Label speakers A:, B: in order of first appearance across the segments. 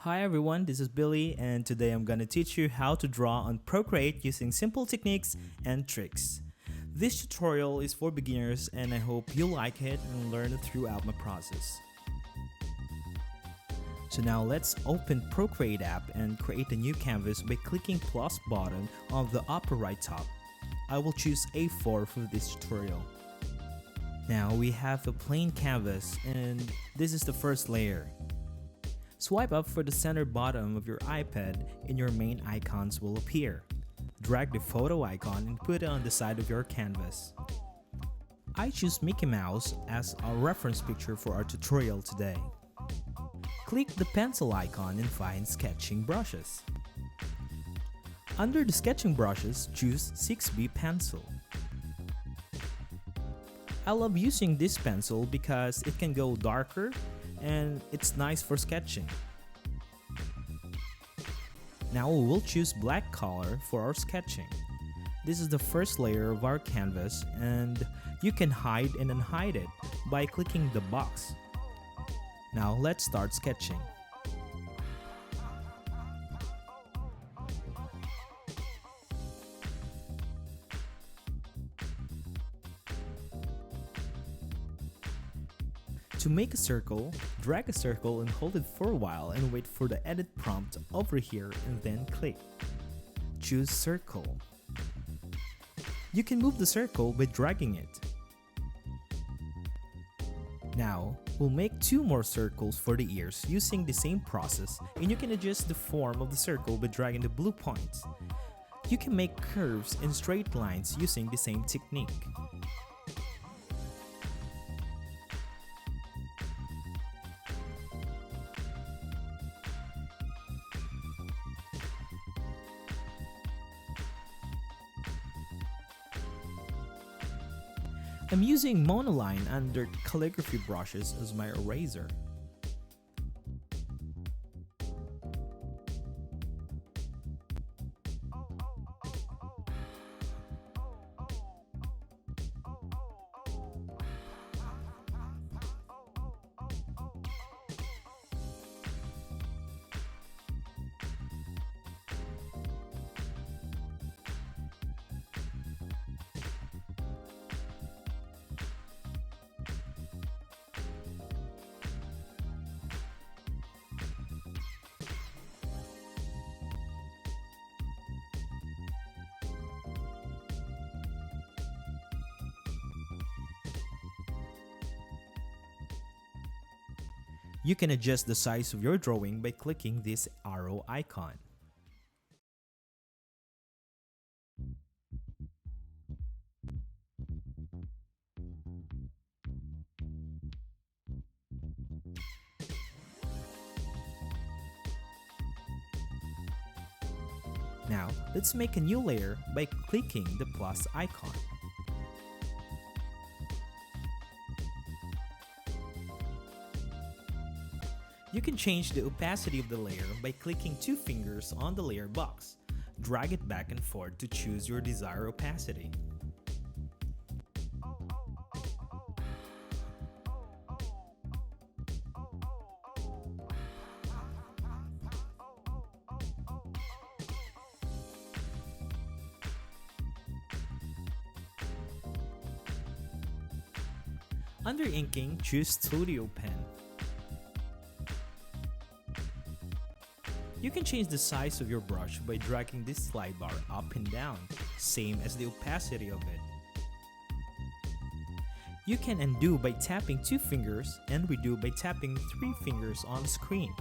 A: Hi everyone, this is Billy and today I'm gonna teach you how to draw on Procreate using simple techniques and tricks. This tutorial is for beginners and I hope you like it and learn it throughout my process. So now let's open Procreate app and create a new canvas by clicking plus button on the upper right top. I will choose A4 for this tutorial. Now we have a plain canvas and this is the first layer. Swipe up for the center bottom of your iPad and your main icons will appear. Drag the photo icon and put it on the side of your canvas. I choose Mickey Mouse as our reference picture for our tutorial today. Click the pencil icon and find sketching brushes. Under the sketching brushes, choose 6B pencil. I love using this pencil because it can go darker and it's nice for sketching. Now we will choose black color for our sketching. This is the first layer of our canvas and you can hide and unhide it by clicking the box. Now let's start sketching. To make a circle, drag a circle and hold it for a while and wait for the edit prompt over here and then click. Choose circle. You can move the circle by dragging it. Now, we'll make 2 more circles for the ears using the same process and you can adjust the form of the circle by dragging the blue points. You can make curves and straight lines using the same technique. I'm using monoline under calligraphy brushes as my eraser. You can adjust the size of your drawing by clicking this arrow icon. Now, let's make a new layer by clicking the plus icon. You can change the opacity of the layer by clicking 2 fingers on the layer box. Drag it back and forth to choose your desired opacity. Under inking, choose Studio Pen. You can change the size of your brush by dragging this slide bar up and down, same as the opacity of it. You can undo by tapping 2 fingers and redo by tapping 3 fingers on the screen.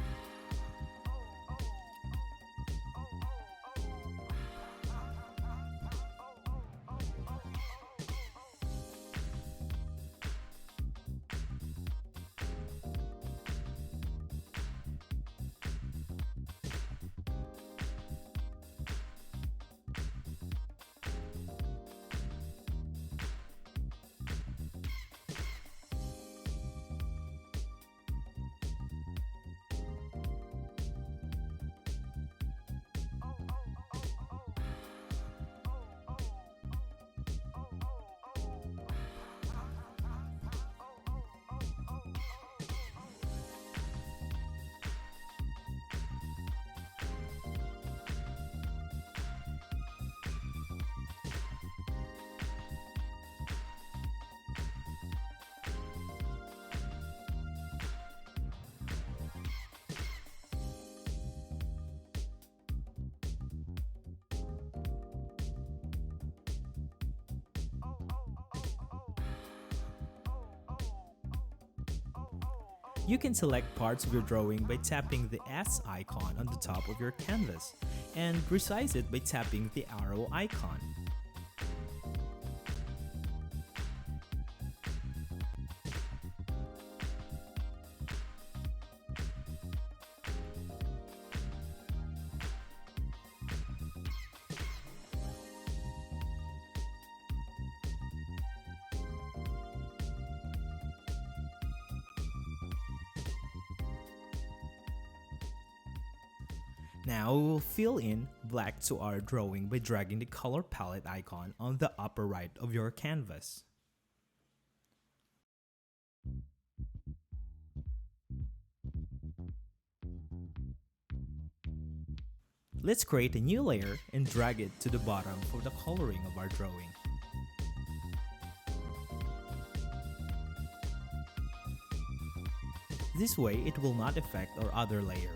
A: You can select parts of your drawing by tapping the S icon on the top of your canvas and resize it by tapping the arrow icon. Now we will fill in black to our drawing by dragging the color palette icon on the upper right of your canvas. Let's create a new layer and drag it to the bottom for the coloring of our drawing. This way it will not affect our other layers.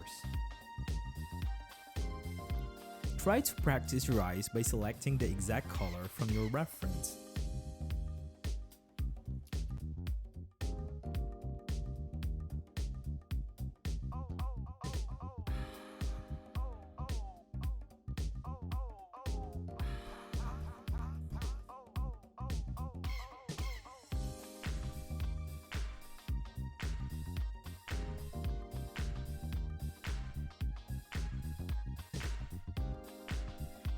A: Try to practice your eyes by selecting the exact color from your reference.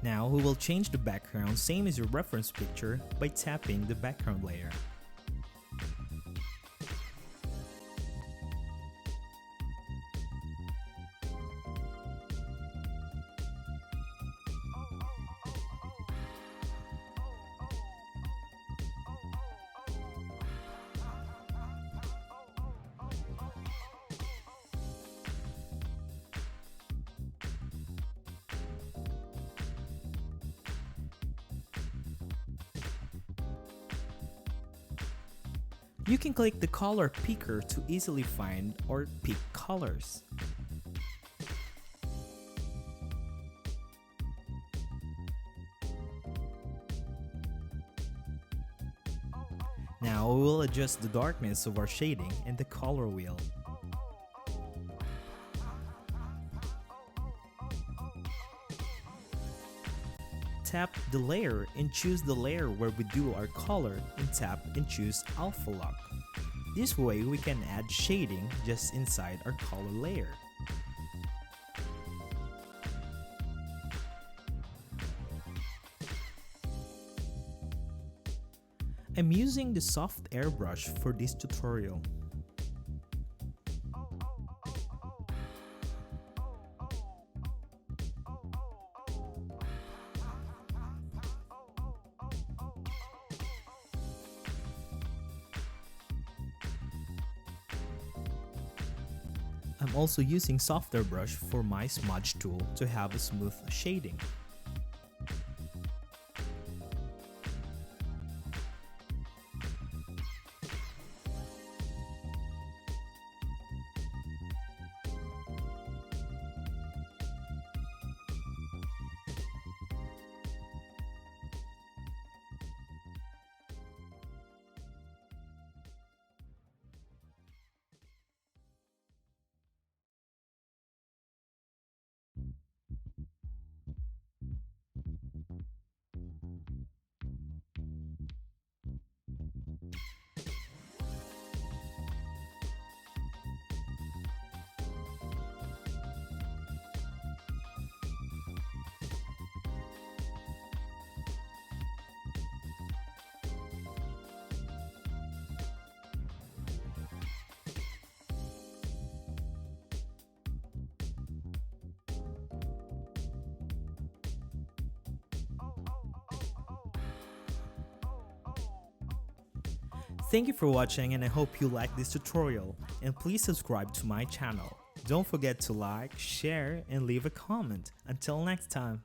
A: Now we will change the background same as your reference picture by tapping the background layer. You can click the color picker to easily find or pick colors. Now we will adjust the darkness of our shading and the color wheel. Tap the layer and choose the layer where we do our color and tap and choose Alpha Lock. This way we can add shading just inside our color layer. I'm using the soft airbrush for this tutorial. I'm also using soft airbrush for my smudge tool to have a smooth shading. Thank you for watching and I hope you like this tutorial, and please subscribe to my channel. Don't forget to like, share and leave a comment. Until next time.